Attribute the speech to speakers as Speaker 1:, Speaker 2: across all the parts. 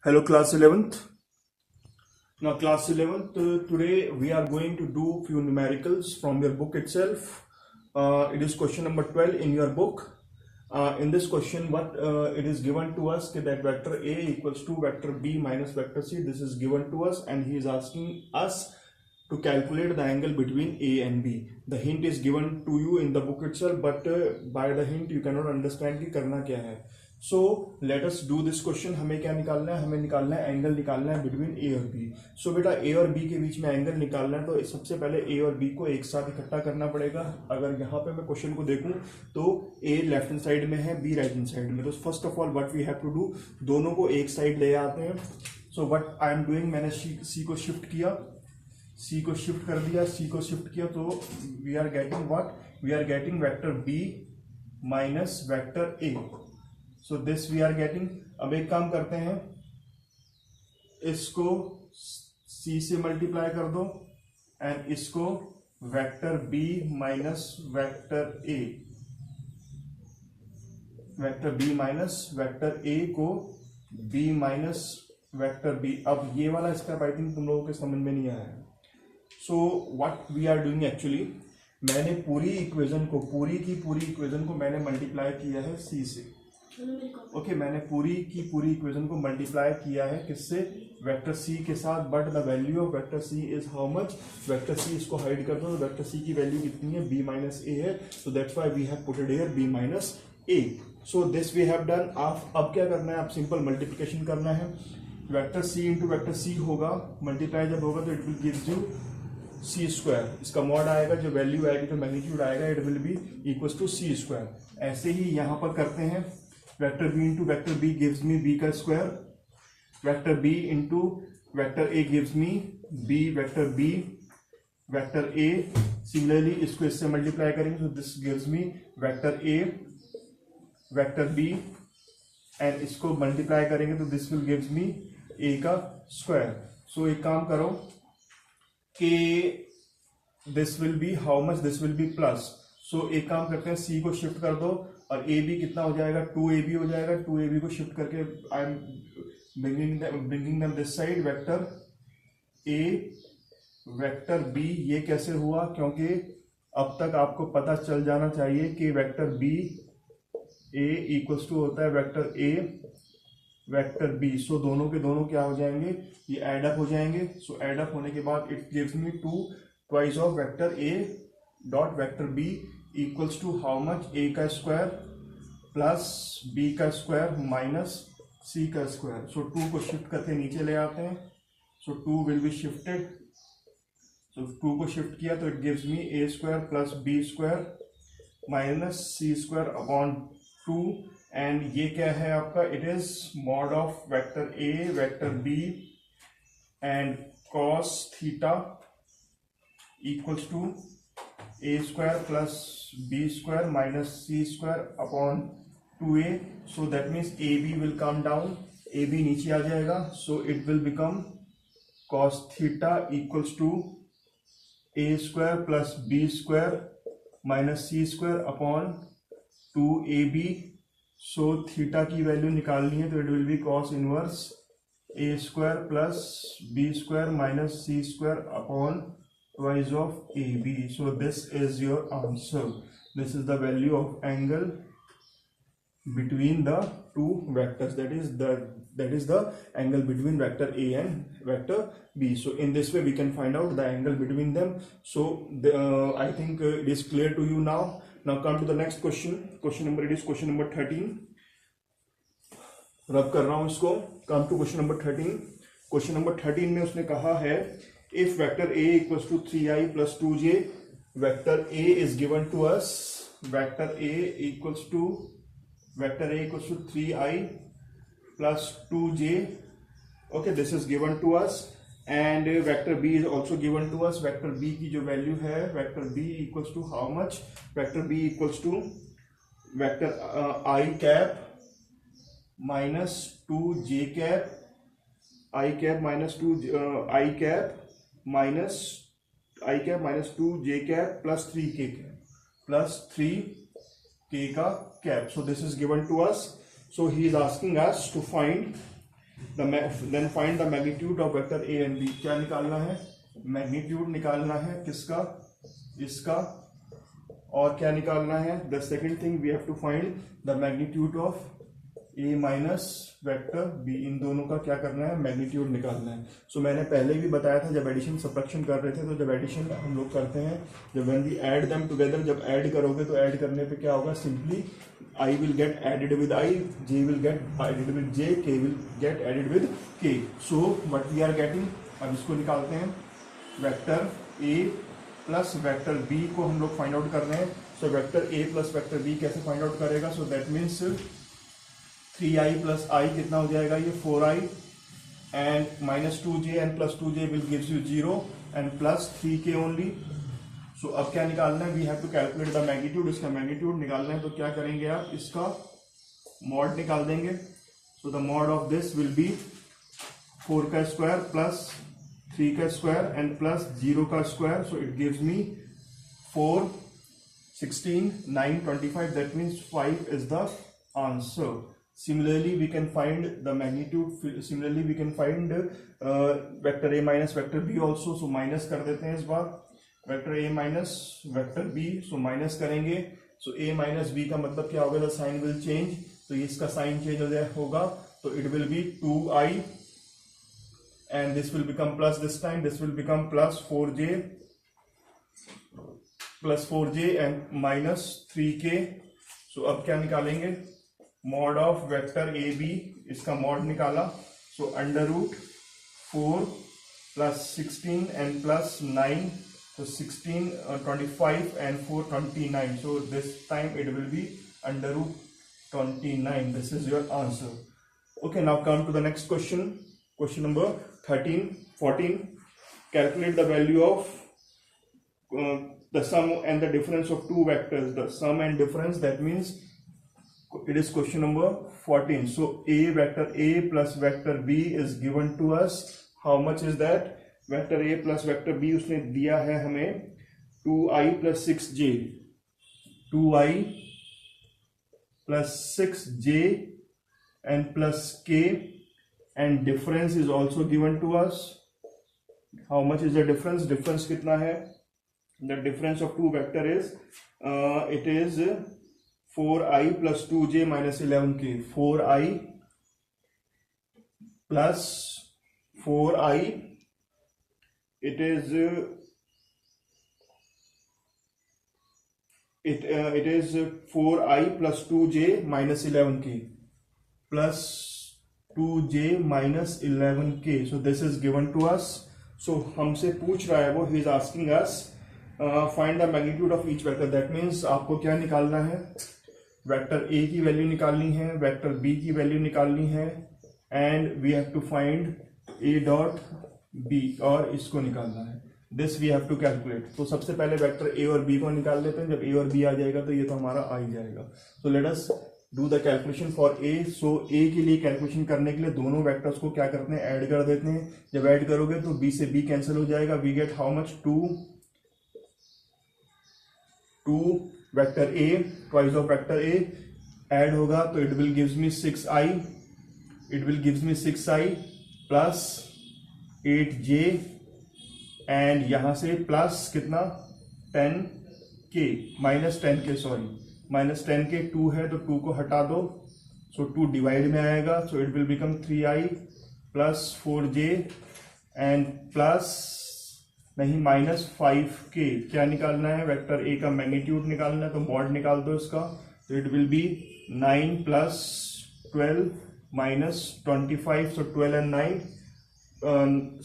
Speaker 1: Hello class 11th. Now class 11th, today we are going to do few numericals from your book itself. It is question number 12 in your book. In this question what it is given to us that vector A equals to vector B minus vector C. This is given to us and he is asking us to calculate the angle between A and B. The hint is given to you in the book itself, but by the hint you cannot understand कि करना क्या है. So let us do this question. हमें क्या निकालना है? हमें निकालना है एंगल निकालना है बिटवीन ए और बी. सो बेटा ए और बी के बीच में एंगल निकालना है तो सबसे पहले ए और बी को एक साथ इकट्ठा करना पड़ेगा. अगर यहाँ पे मैं क्वेश्चन को देखूं तो ए लेफ्ट हैंड साइड में है, बी राइट हैंड साइड में. तो first of all what we have to do, दोनों को एक साइड ले आते हैं. So what I am doing, मैंने सी को शिफ्ट किया, सी को शिफ्ट कर दिया, सी को शिफ्ट किया तो we are getting what, we are getting vector B minus vector A. So this we are getting. अब एक काम करते हैं, इसको सी से मल्टीप्लाई कर दो एंड इसको vector B minus vector A, vector B minus vector A को बी माइनस वेक्टर बी. अब ये वाला स्टेप आई थिंक तुम लोगों के समझ में नहीं आया है. So what we are doing actually, मैंने पूरी इक्वेशन को, पूरी की पूरी इक्वेशन को मैंने मल्टीप्लाई किया है सी से. ओके मैंने पूरी की पूरी इक्वेशन को मल्टीप्लाई किया है किससे, वेक्टर सी के साथ. But the value of vector C is how much, vector C इसको हाइड कर दो तो वेक्टर सी की वैल्यू कितनी है, बी माइनस ए है. So that's why we have put it here B minus A. So this we have done. अब क्या करना है, आप सिंपल मल्टीप्लिकेशन करना है. Vector C into vector C होगा, मल्टीप्लाई जब होगा तो it will give you C square. इसका मॉड आएगा, जो वैल्यू आएगी, जो मैग्नीट्यूड आएगा, it will be equal to C square. ऐसे ही यहां पर करते हैं, vector B into vector B gives me B का square, vector B into vector A gives me B vector B vector A. Similarly इसको इससे मल्टीप्लाई करेंगे तो this gives me vector A vector B and इसको multiply करेंगे तो this will gives me A का square. So एक काम करो कि this will be how much, this will be plus. So एक काम करते हैं, सी को शिफ्ट कर दो और ए बी कितना हो जाएगा, 2ab हो जाएगा. 2ab को शिफ्ट करके I am bringing them this side, vector A vector B. ये कैसे हुआ, क्योंकि अब तक आपको पता चल जाना चाहिए कि vector B A equals to होता है vector A vector B. So दोनों के दोनों क्या हो जाएंगे, ये एड अप हो जाएंगे. सो एड अप होने के बाद it gives me 2 twice of vector A dot vector B equals to how much, A का स्क्वायर प्लस बी का स्क्वायर माइनस सी का स्क्वायर. सो 2 को शिफ्ट करके नीचे ले आते हैं. So 2 will be shifted. So 2 को शिफ्ट किया तो it gives me A square plus B square minus C square upon 2. And ये क्या है आपका, it is mod of vector A vector B and cos theta equals to A square plus B square minus C square upon 2a. So that means A B will come down, A B नीचे आ जाएगा. So it will become cos theta equals to A square plus B square minus C square upon 2ab. So theta की value निकालनी है तो it will be cos inverse A square plus B square minus C square upon twice of AB. So this is your answer. This is the value of angle between the two vectors. That is the angle between vector A and vector B. So in this way we can find out the angle between them. So I think it is clear to you now. Now come to the next question. Question number, it is question number 13. रब कर रहा हूं इसको. Come to question number 13. Question number 13 में उसने कहा है, if vector A equals to 3i plus 2j, vector A is given to us, vector A equals to 3i plus 2j. okay, this is given to us and vector B is also given to us. vector B की जो value है, vector B equals to how much, vector B equals to vector I cap minus 2j cap, I cap minus 2 I cap minus 2 j cap plus 3 k cap plus 3 k का cap. So this is given to us. So he is asking us to find then find the magnitude of vector A and B. क्या निकालना है? Magnitude निकालना है किसका? इसका। और क्या निकालना है? The second thing we have to find the magnitude of A minus vector B. इन दोनों का क्या करना है? मैग्नीट्यूड निकालना है। सो मैंने पहले भी बताया था, जब एडिशन सब्ट्रैक्शन कर रहे थे, तो जब एडिशन हम लोग करते हैं, जब when we add them together, जब ऐड करोगे तो ऐड करने पे क्या होगा? Simply I will get added with I, J will get added with J, K will get added with K. So what we are getting, अब इसको निकालते हैं। Vector A plus vector B को हम लोग फाइंड आउट कर रहे हैं। So vector A plus vector B कैसे फाइंड आउट करेगा? So that means 3i plus I कितना हो जाएगा? ये 4i and minus 2j and plus 2j will gives you 0 and plus 3k only. So अब क्या निकालना है? We have to calculate the magnitude. इसका मैग्नीट्यूड निकालना है तो क्या करेंगे आप? इसका मॉड निकाल देंगे। So the mod of this will B 4 का स्क्वायर प्लस 3 का स्क्वायर एंड प्लस 0 का square. So it gives me 4, 16, 9, 25. That means 5 is the answer. Similarly, we can find the magnitude. Similarly, we can find vector a minus vector b also. So minus कर देते हैं इस बार, vector a minus vector b। So minus करेंगे, so a minus b का मतलब क्या होगा? The sign will change. तो इसका साइन चेंज होगा, तो it will be 2i and this will become plus this time, this will become plus 4j and minus 3k। So अब क्या निकालेंगे? Mod of vector A B, इसका mod निकाला। So under root 4 plus 16 and plus 9, so 16, 25 and 4, 29. So this time it will be under root 29. This is your answer. Okay, now come to the next question. Question number 13, 14. Calculate the value of the sum and the difference of two vectors. The sum and difference, that means it is question number 14. So a vector a plus vector b is given to us. How much is that? Vector A plus vector B उसने दिया है हमें 2i plus 6j, 2i plus 6j and plus k, and difference is also given to us. How much is the difference? Difference कितना है? The difference of two vector is it is 4i plus 2j minus 11k। 4i plus 4i, it is 4i plus 2j minus 11k plus 2j minus 11k. So this is given to us. So हमसे पूछ रहा है वो, he is asking us find the magnitude of each vector. That means आपको क्या निकालना है? Vector a की वैल्यू निकालनी है, वेक्टर b की वैल्यू निकालनी है, and we have to find a dot b, और इसको निकालना है। This we have to calculate. तो सबसे पहले वेक्टर a और b को निकाल लेते हैं। जब a और b आ जाएगा तो ये तो हमारा आ ही जाएगा। So let us do the calculation for a। So a के लिए कैलकुलेशन करने के लिए दोनों वेक्टर्स को क्या करते हैं? ऐड कर देते हैं। जब ऐड करोगे तो b से b कैंसिल हो जाएगा। We get how much? 2 vector a twice of vector a add होगा तो it will gives me 6i, it will gives me 6i plus 8j and यहां से प्लस कितना? 10k minus 10k, sorry minus 10k। 2 है तो 2 को हटा दो, सो 2 डिवाइड में आएगा। So it will become 3i plus 4j and plus नहीं माइनस 5k। क्या निकालना है? वेक्टर a का मैग्नीट्यूड निकालना है, तो मॉड निकाल दो इसका। तो it will be 9 plus 12 minus 25। So 12 and 9,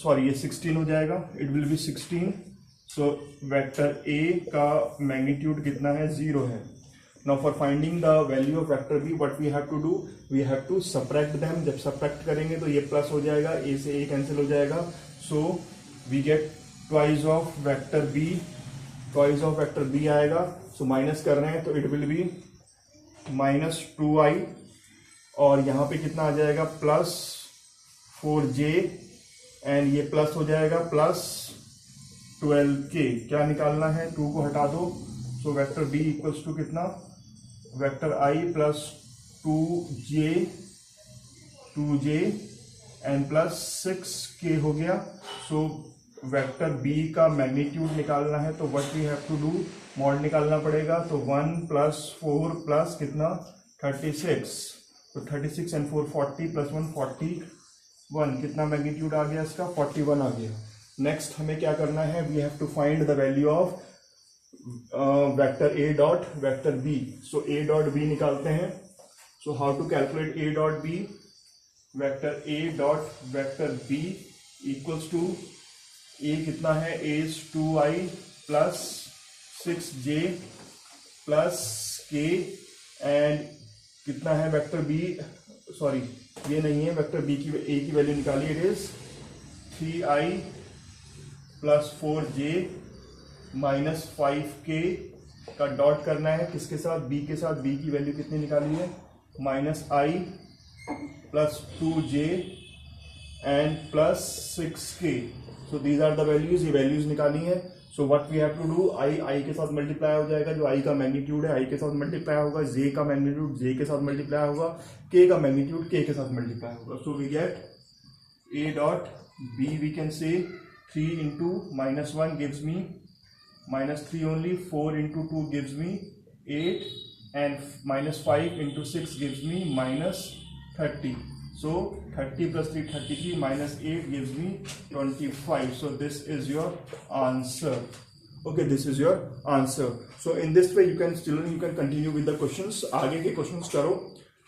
Speaker 1: sorry ये 16 हो जाएगा। It will be 16। So vector a का मैग्नीट्यूड कितना है? 0 है। Now for finding the value of vector b, what we have to do? We have to subtract them. जब subtract करेंगे तो ये प्लस हो जाएगा, a से a कैंसिल हो जाएगा। So we get twice of vector b, twice of vector b आएगा। सो माइनस कर रहे हैं तो it will B minus 2i, और यहाँ पे कितना आ जाएगा? प्लस 4j एंड ये प्लस हो जाएगा प्लस 12k। क्या निकालना है? 2 को हटा दो। So vector b equals to कितना? Vector i plus 2j and plus 6k हो गया. सो वेक्टर बी का मैग्नीट्यूड निकालना है तो what we have to do, mod निकालना पड़ेगा. तो 1 + 4 प्लस कितना 36. तो 36 एंड 4 40 प्लस 1 41. कितना मैग्नीट्यूड आ गया इसका 41 आ गया. नेक्स्ट हमें क्या करना है, we have to find the value of vector A dot vector B. So A dot B निकालते हैं. So how to calculate A dot B, vector A dot vector B equals to A कितना है, A is 2i plus 6j plus k and कितना है vector B, sorry ये नहीं है, vector B की ए की वैल्यू निकाली, it is 3i plus 4j minus 5k का डॉट करना है किसके साथ, बी के साथ. बी की वैल्यू कितनी निकाली है, -i plus 2j and plus 6k. So these are the values, ये वैल्यूज निकाली है. So what we have to do, I के साथ मल्टीप्लाई हो जाएगा, जो आई का मैग्नीट्यूड है आई के साथ मल्टीप्लाई होगा, जे का मैग्नीट्यूड जे के साथ मल्टीप्लाई होगा, के का मैग्नीट्यूड के साथ मल्टीप्लाई होगा. So we get A dot B, we can say 3 into -1 gives me -3 only, 4 into 2 gives me 8 and -5 into 6 gives me -30. So 30 plus 3 33 minus 8 gives me 25. So this is your answer. Okay, this is your answer. So in this way you can continue with the questions. आगे के questions करो.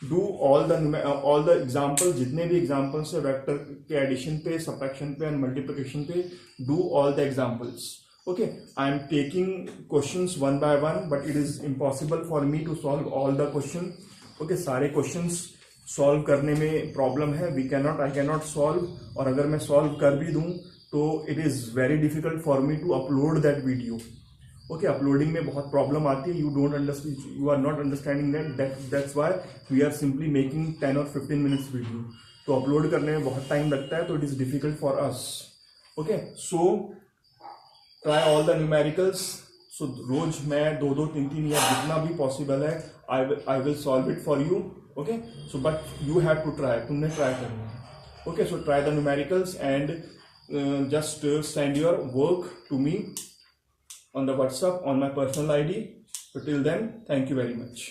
Speaker 1: Do all the examples, जितने भी examples है vector के addition पे, subtraction पे and multiplication पे, do all the examples. Okay, I am taking questions one by one, but it is impossible for me to solve all the question. Okay, सारे questions solve करने में problem है, I cannot solve. और अगर मैं solve कर भी दूं तो it is very difficult for me to upload that video. Okay, uploading में बहुत प्रॉब्लम आती है, you are not understanding that's why we are simply making 10 और 15 मिनट्स वीडियो. तो अपलोड करने में बहुत टाइम लगता है, तो it is difficult for us. Okay, so try all the numericals. So रोज मैं 2 3 या जितना भी पॉसिबल है I will solve it for you. Okay, so but you have to try, तुमने try करना है. Okay, so try the numericals and just send your work to me on the WhatsApp on my personal ID. So till then, thank you very much.